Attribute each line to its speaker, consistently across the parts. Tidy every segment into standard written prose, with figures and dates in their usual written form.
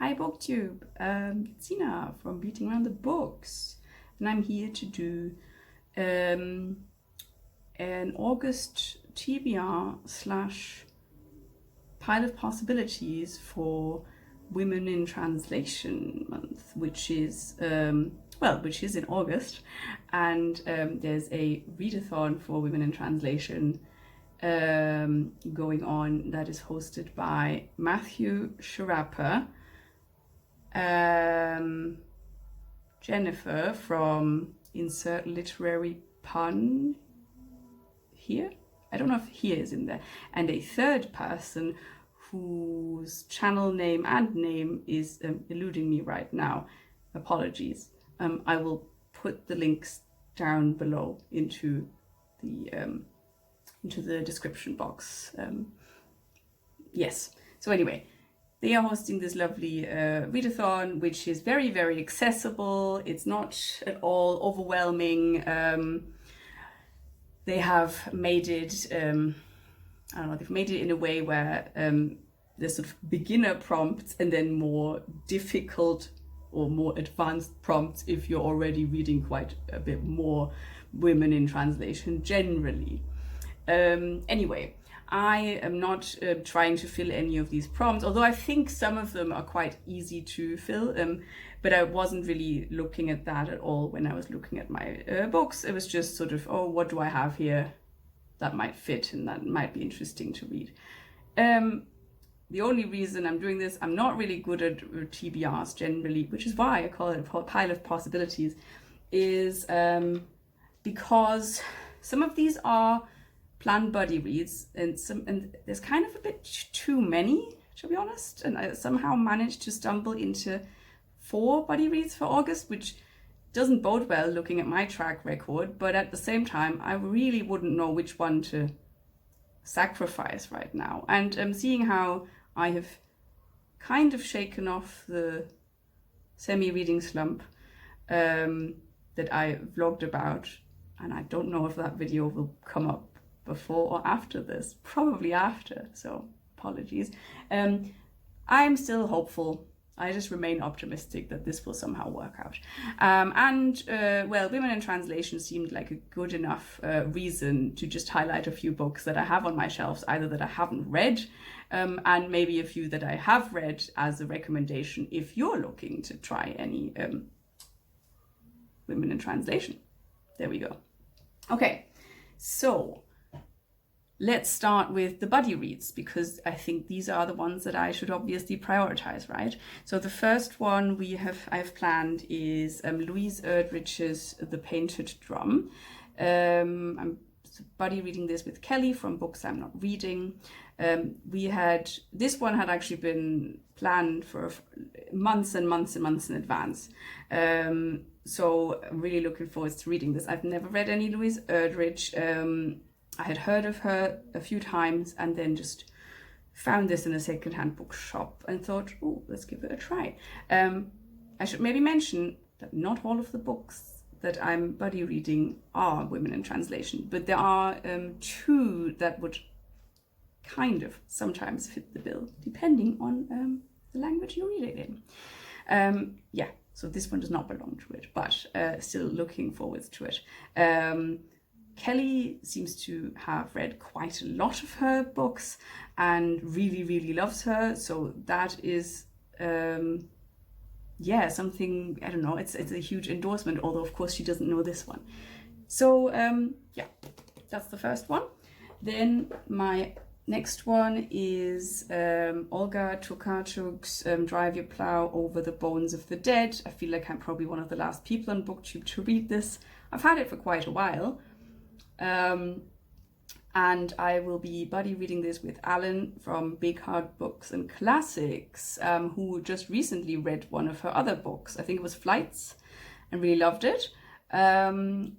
Speaker 1: Hi Booktube, Sina from Beating Around the Books, and I'm here to do an August TBR / pile of possibilities for Women in Translation Month, which is which is in August, and there's a readathon for Women in Translation going on that is hosted by Matthew Sharappa, Jennifer from Insert Literary Pun here. I don't know if here is in there, and a third person whose channel name and name is eluding me right now. Apologies. I will put the links down below into the description box. Yes. So anyway, they are hosting this lovely readathon, which is very, very accessible. It's not at all overwhelming. They have made it, I don't know, they've made it in a way where there's sort of beginner prompts and then more difficult or more advanced prompts if you're already reading quite a bit more women in translation generally. Anyway, I am not trying to fill any of these prompts, although I think some of them are quite easy to fill, but I wasn't really looking at that at all when I was looking at my books. It was just sort of, oh, what do I have here that might fit and that might be interesting to read. The only reason I'm doing this, I'm not really good at TBRs generally, which is why I call it a pile of possibilities, is because some of these are planned buddy reads, and there's kind of a bit too many, to be honest, and I somehow managed to stumble into 4 buddy reads for August, which doesn't bode well looking at my track record, but at the same time I really wouldn't know which one to sacrifice right now. And seeing how I have kind of shaken off the semi-reading slump that I vlogged about, and I don't know if that video will come up before or after this, probably after, so apologies. I'm still hopeful. I just remain optimistic that this will somehow work out. Well, Women in Translation seemed like a good enough reason to just highlight a few books that I have on my shelves, either that I haven't read, and maybe a few that I have read as a recommendation if you're looking to try any Women in Translation. There we go. Okay, so let's start with the buddy reads, because I think these are the ones that I should obviously prioritize, right? So the first one I've planned is Louise Erdrich's The Painted Drum. I'm buddy reading this with Kelly from Books I'm Not Reading. This one had actually been planned for months and months and months in advance. So I'm really looking forward to reading this. I've never read any Louise Erdrich. I had heard of her a few times and then just found this in a secondhand bookshop and thought, oh, let's give it a try. I should maybe mention that not all of the books that I'm buddy reading are Women in Translation, but there are 2 that would kind of sometimes fit the bill, depending on the language you read it in. Yeah, so this one does not belong to it, but still looking forward to it. Kelly seems to have read quite a lot of her books and really, really loves her. So that is, yeah, something, I don't know, it's a huge endorsement, although of course she doesn't know this one. So yeah, that's the first one. Then my next one is Olga Trokarchuks' Drive Your Plow Over the Bones of the Dead. I feel like I'm probably one of the last people on BookTube to read this. I've had it for quite a while. And I will be buddy reading this with Alan from Big Hard Books and Classics, who just recently read one of her other books. I think it was Flights, and really loved it.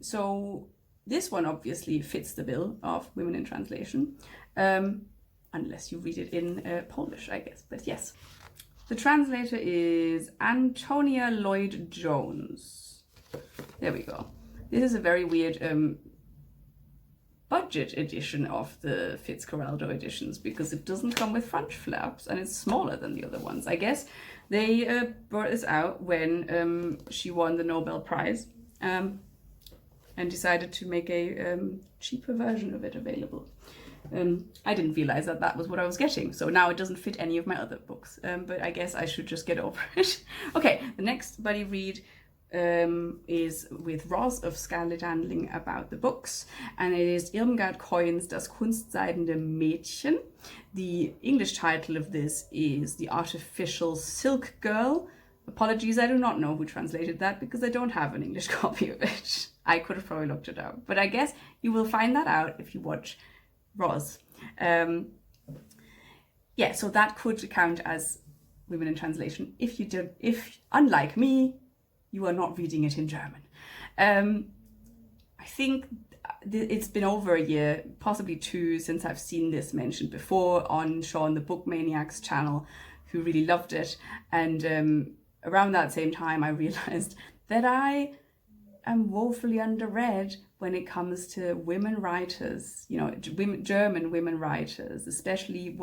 Speaker 1: So this one obviously fits the bill of Women in Translation, unless you read it in Polish, I guess. But yes, the translator is Antonia Lloyd-Jones. There we go. This is a very weird budget edition of the Fitzcarraldo editions, because it doesn't come with front flaps and it's smaller than the other ones. I guess They brought this out when she won the Nobel Prize and decided to make a cheaper version of it available. I didn't realize that that was what I was getting, so now it doesn't fit any of my other books, but I guess I should just get over it. Okay, the next buddy read is with Roz of Scarlet Handling about the books, and it is Irmgard Keun's Das kunstseidene Mädchen. The English title of this is The Artificial Silk Girl. Apologies, I do not know who translated that because I don't have an English copy of it. I could have probably looked it up, but I guess you will find that out if you watch Roz. Yeah, so that could count as women in translation if unlike me, you are not reading it in German. I think it's been over a year, possibly 2, since I've seen this mentioned before on Sean the Book Maniac's channel, who really loved it. And around that same time, I realized that I am woefully underread when it comes to women writers, German women writers, especially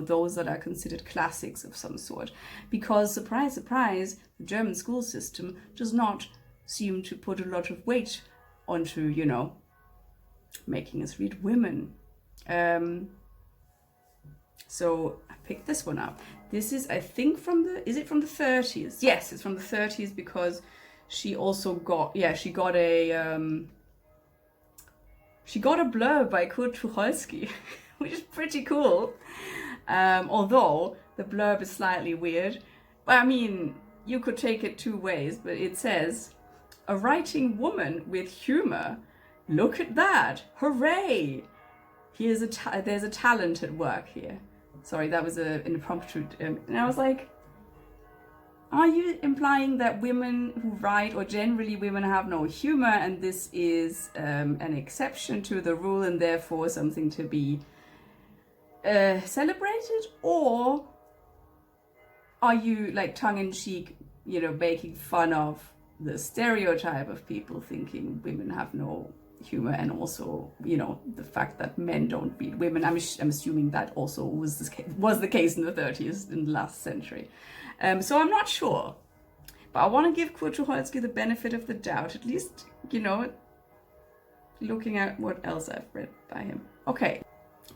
Speaker 1: those that are considered classics of some sort. Because, surprise, surprise, the German school system does not seem to put a lot of weight onto, making us read women. So I picked this one up. This is, I think, is it from the 30s? Yes, it's from the 30s because she also got, she got a blurb by Olga Trokarchuks, which is pretty cool. Although the blurb is slightly weird. I mean, you could take it 2 ways, but it says, "A writing woman with humor. Look at that! Hooray! There's a talent at work here." Sorry, that was an impromptu. And I was like, are you implying that women who write, or generally women, have no humor, and this is an exception to the rule and therefore something to be celebrated? Or are you, like, tongue-in-cheek, making fun of the stereotype of people thinking women have no humor, and also, the fact that men don't read women? I'm assuming that also was the case in the 30s, in the last century. So I'm not sure, but I want to give Olga Trokarchuks the benefit of the doubt, at least, looking at what else I've read by him. Okay,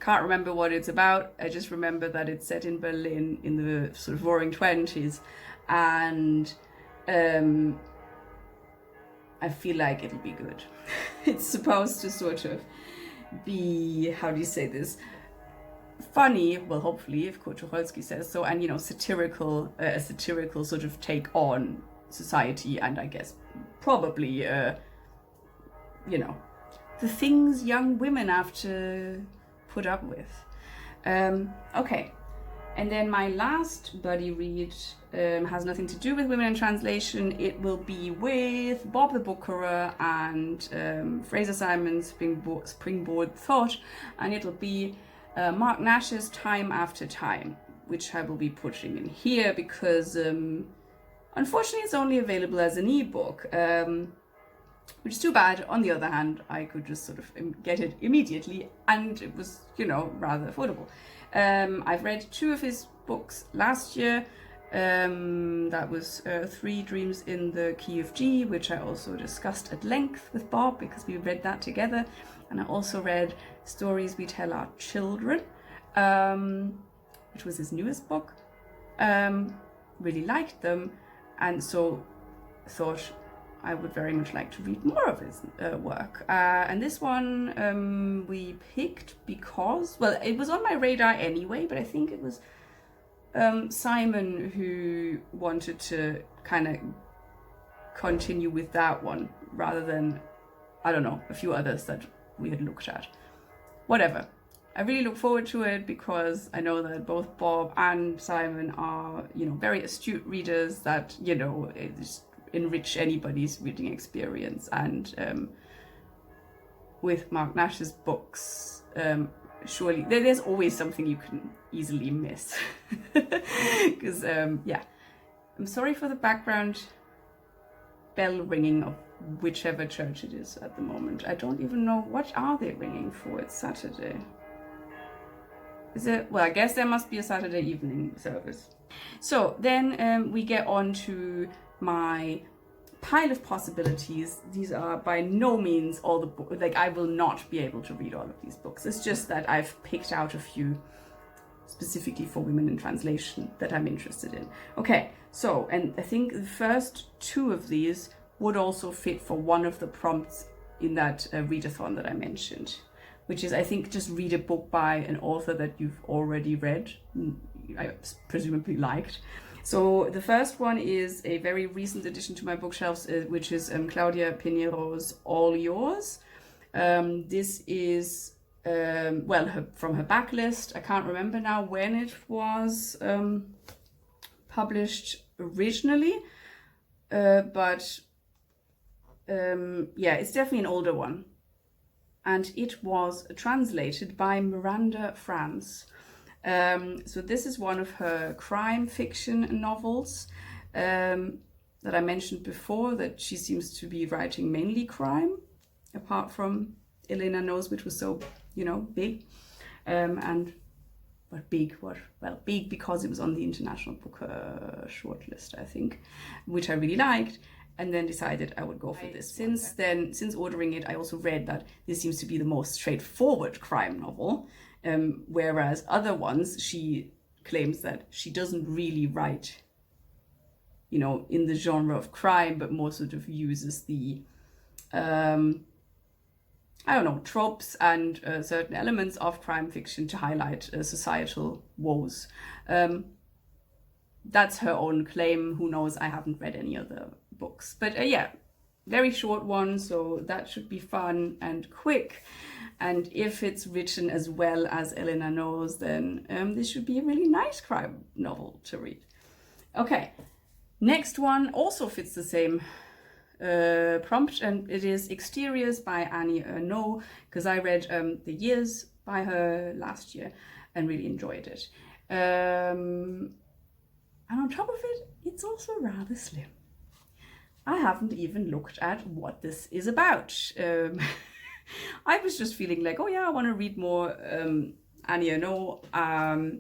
Speaker 1: can't remember what it's about. I just remember that it's set in Berlin in the sort of roaring 20s, and I feel like it'll be good. It's supposed to sort of be, how do you say this? Funny, well, hopefully, if Olga Trokarchuks says so, and satirical, a satirical sort of take on society, and I guess probably, the things young women have to put up with. Okay, and then my last buddy read has nothing to do with women in translation. It will be with Bob the Bookerer and Fraser Simon's Springboard Thought, and it'll be Marc Nash's Time After Time, which I will be putting in here because unfortunately it's only available as an ebook, which is too bad. On the other hand, I could just sort of get it immediately, and it was, rather affordable. I've read 2 of his books last year. That was 3 Dreams in the Key of G, which I also discussed at length with Bob because we read that together. And I also read Stories We Tell Our Children, which was his newest book. Really liked them, and so thought I would very much like to read more of his work. And this one we picked because, well, it was on my radar anyway, but I think it was Simon who wanted to kind of continue with that one rather than, I don't know, a few others that we had looked at. Whatever. I really look forward to it because I know that both Bob and Simon are, very astute readers that, enrich anybody's reading experience. And with Marc Nash's books, surely there's always something you can easily miss. Because, I'm sorry for the background bell ringing of whichever church it is at the moment. I don't even know, what are they ringing for? It's Saturday. Well, I guess there must be a Saturday evening service. So then we get on to my pile of possibilities. These are by no means all the books. Like, I will not be able to read all of these books. It's just that I've picked out a few specifically for women in translation that I'm interested in. Okay, so, and I think the first two of these would also fit for one of the prompts in that readathon that I mentioned, which is, I think, just read a book by an author that you've already read, I presumably liked. So the first one is a very recent addition to my bookshelves, which is Claudia Piñeiro's All Yours. This is, from her backlist. I can't remember now when it was published originally, but it's definitely an older one. And it was translated by Miranda, France. So this is one of her crime fiction novels that I mentioned before, that she seems to be writing mainly crime, apart from Elena Knows, which was so, big. Big because it was on the International Book shortlist, I think, which I really liked. And then decided I would go for this. Since ordering it, I also read that this seems to be the most straightforward crime novel, whereas other ones, she claims that she doesn't really write, in the genre of crime, but more sort of uses the, tropes and certain elements of crime fiction to highlight societal woes. That's her own claim. Who knows? I haven't read any other books, but very short one, so that should be fun and quick. And if it's written as well as Elena Knows, then this should be a really nice crime novel to read. Okay, next one also fits the same prompt, and it is Exteriors by Ernaux, because I read The Years by her last year and really enjoyed it. And on top of it, it's also rather slim. I haven't even looked at what this is about. I was just feeling like, I want to read more Annie Ernaux. I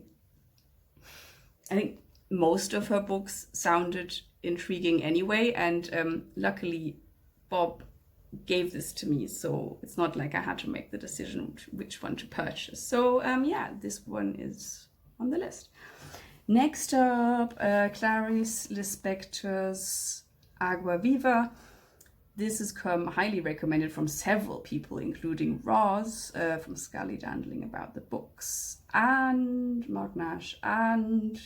Speaker 1: think most of her books sounded intriguing anyway, and luckily Bob gave this to me, so it's not like I had to make the decision which one to purchase. So this one is on the list. Next up, Clarice Lispector's Agua, Viva. This has come highly recommended from several people, including Roz from Scully Dandling About the Books, and Marc Nash, and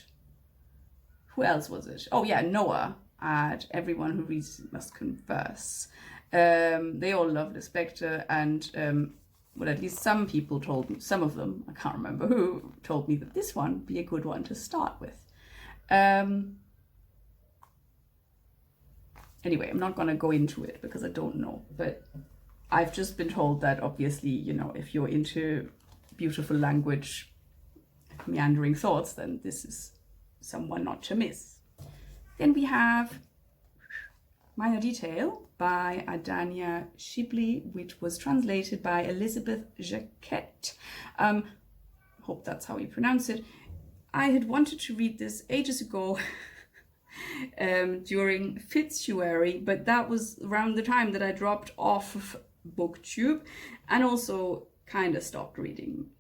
Speaker 1: who else was it? Noah at Everyone Who Reads Must Converse. They all love Lispector, and at least some people told me, some of them, I can't remember who, told me that this one would be a good one to start with. Anyway, I'm not going to go into it because I don't know, but I've just been told that obviously, if you're into beautiful language, meandering thoughts, then this is someone not to miss. Then we have Minor Detail by Adania Shibley, which was translated by Elizabeth Jacquet. Hope that's how you pronounce it. I had wanted to read this ages ago during Fitzhuary, but that was around the time that I dropped off of BookTube and also kind of stopped reading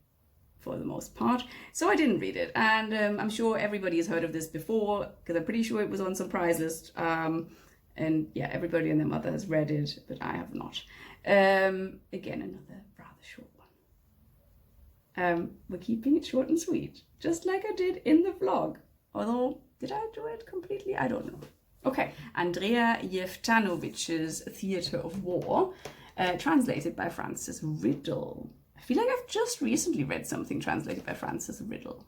Speaker 1: for the most part. So I didn't read it, and I'm sure everybody has heard of this before because I'm pretty sure it was on some prize list. And everybody and their mother has read it, but I have not. Again, another rather short one. We're keeping it short and sweet, just like I did in the vlog. Although, did I do it completely? I don't know. Okay, Andrea Yevtanovich's Theatre of War, translated by Frances Riddle. I feel like I've just recently read something translated by Frances Riddle.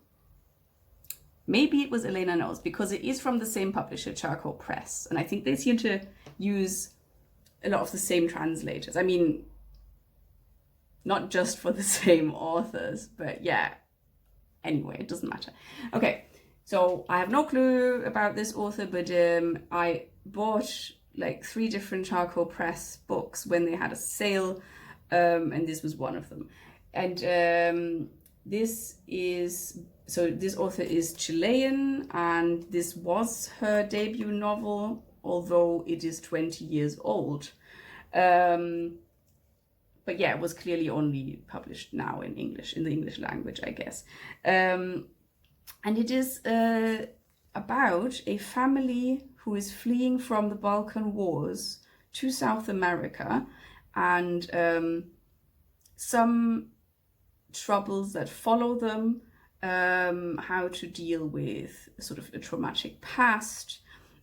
Speaker 1: Maybe it was Elena Knows, because it is from the same publisher, Charcoal Press. And I think they seem to use a lot of the same translators. I mean, not just for the same authors, but anyway, it doesn't matter. Okay, so I have no clue about this author, but I bought like 3 different Charcoal Press books when they had a sale, and this was one of them. And this author is Chilean, and this was her debut novel, although it is 20 years old. But yeah, it was clearly only published now in English, in the English language, I guess. And it is about a family who is fleeing from the Balkan Wars to South America, and some troubles that follow them, how to deal with sort of a traumatic past,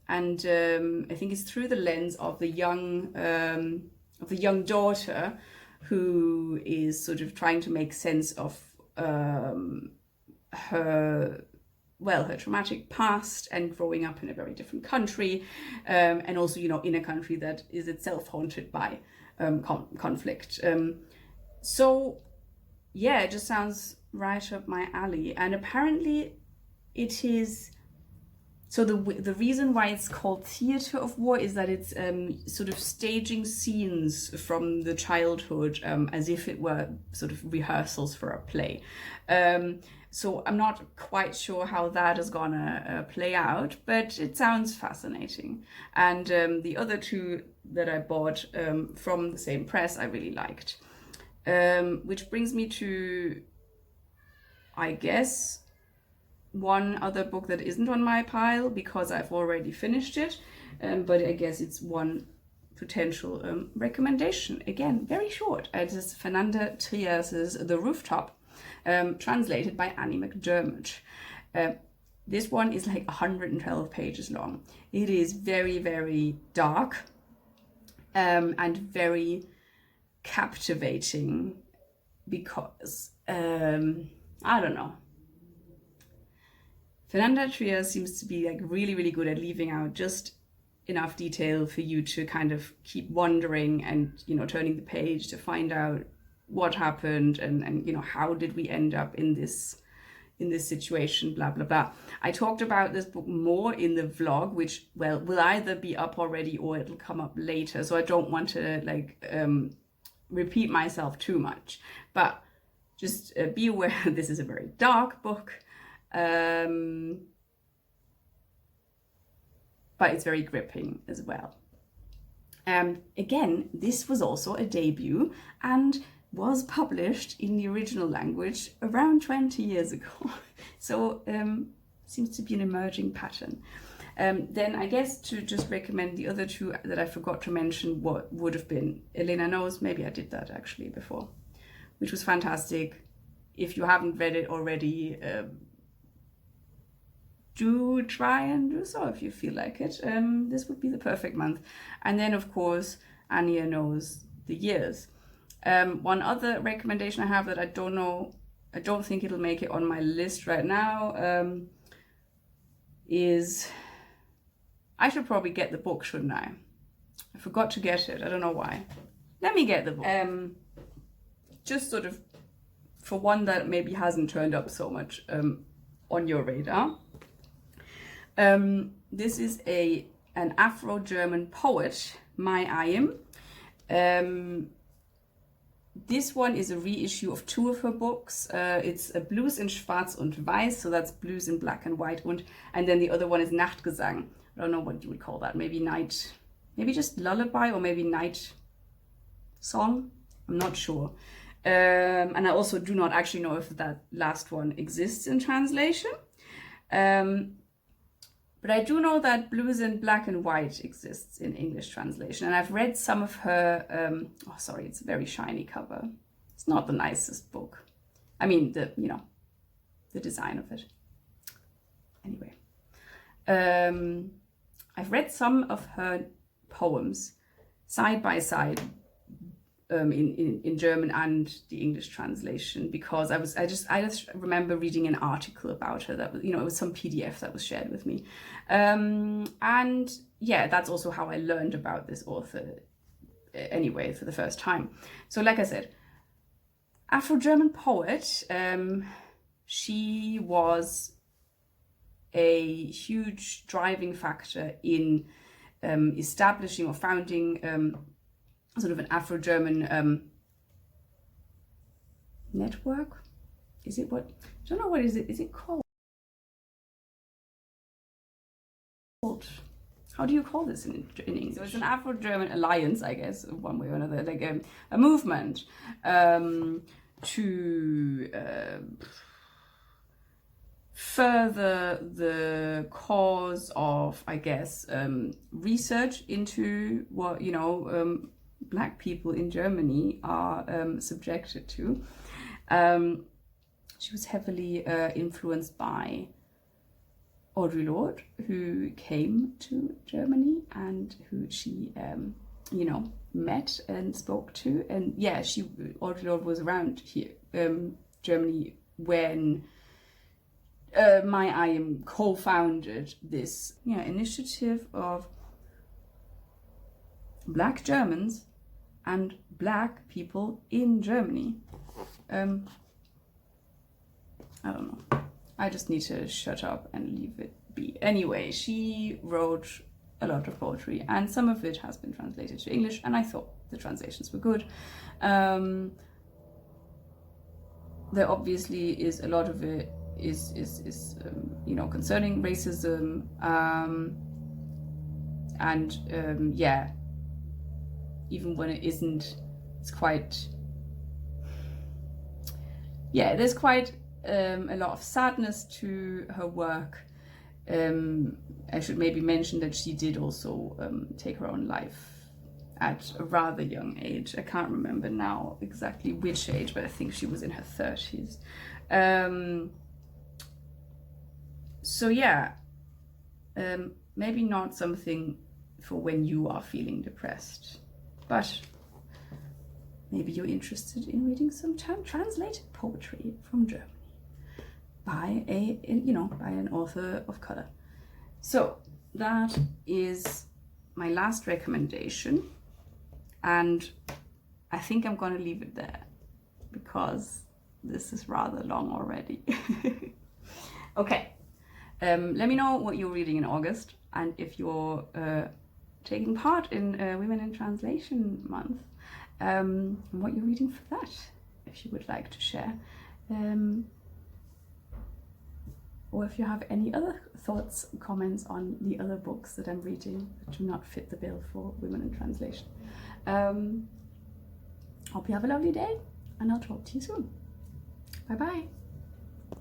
Speaker 1: and I think it's through the lens of the young daughter, who is sort of trying to make sense of her traumatic past and growing up in a very different country, and also, you know, in a country that is itself haunted by conflict. So yeah, it just sounds right up my alley. And apparently it is, so the reason why it's called Theatre of War is that it's sort of staging scenes from the childhood, as if it were sort of rehearsals for a play. So I'm not quite sure how that is gonna play out, but it sounds fascinating. And the other two that I bought from the same press, I really liked. Which brings me to, I guess, one other book that isn't on my pile because I've already finished it, but I guess it's one potential recommendation. Again, very short. It is Fernanda Trias's The Rooftop, translated by Annie McDermott. This one is like 112 pages long. It is very, very dark, and very captivating because, I don't know. Fernanda Trias seems to be like really, really good at leaving out just enough detail for you to kind of keep wondering and, you know, turning the page to find out what happened and you know, how did we end up in this situation, blah, blah, blah. I talked about this book more in the vlog, which, well, will either be up already or it'll come up later. So I don't want to like repeat myself too much, but just be aware this is a very dark book. But it's very gripping as well. Again, this was also a debut and was published in the original language around 20 years ago. So seems to be an emerging pattern. Then I guess to just recommend the other two that I forgot to mention, what would have been Elena Knows. Maybe I did that actually before, which was fantastic. If you haven't read it already, do try and do so if you feel like it. This would be the perfect month. And then, of course, Anya Knows the Years. One other recommendation I have that I don't think it'll make it on my list right now, is, I should probably get the book, shouldn't I? I forgot to get it. I don't know why. Let me get the book. Just sort of for one that maybe hasn't turned up so much on your radar. This is an Afro-German poet, May Ayim. This one is a reissue of two of her books. It's a Blues in Schwarz und Weiß, so that's blues in black and white, and then the other one is Nachtgesang. I don't know what you would call that. Maybe night, maybe just lullaby, or maybe night song. I'm not sure. And I also do not actually know if that last one exists in translation. But I do know that Blues in Black and White exists in English translation. And I've read some of her, oh, sorry, it's a very shiny cover. It's not the nicest book. I mean, the design of it. Anyway. I've read some of her poems side by side, in German and the English translation, because I just remember reading an article about her that was, it was some PDF that was shared with me, and yeah, that's also how I learned about this author anyway for the first time. So like I said, Afro-German poet, she was a huge driving factor in establishing or founding sort of an Afro-German network. is it what, I don't know, what is it called? How do you call this in English? So it's an Afro-German alliance, I guess, one way or another, like a movement to further the cause of, I guess, research into what, you know, Black people in Germany are subjected to. She was heavily influenced by Audre Lorde, who came to Germany and who she, you know, met and spoke to. And yeah, Audre Lorde was around here, Germany, when May Ayim co-founded this initiative of Black Germans and Black people in Germany. I don't know. I just need to shut up and leave it be. Anyway, she wrote a lot of poetry, and some of it has been translated to English, and I thought the translations were good. There obviously is a lot of it is you know, concerning racism, and yeah, even when it isn't, it's quite, yeah, there's quite a lot of sadness to her work. I should maybe mention that she did also take her own life at a rather young age. I can't remember now exactly which age, but I think she was in her 30s. So yeah, maybe not something for when you are feeling depressed, but maybe you're interested in reading some translated poetry from Germany by by an author of color. So that is my last recommendation, and I think I'm gonna leave it there because this is rather long already. Okay, let me know what you're reading in August, and if you're taking part in Women in Translation Month, and what you're reading for that, if you would like to share. Or if you have any other thoughts, comments on the other books that I'm reading that do not fit the bill for Women in Translation. Hope you have a lovely day, and I'll talk to you soon. Bye bye.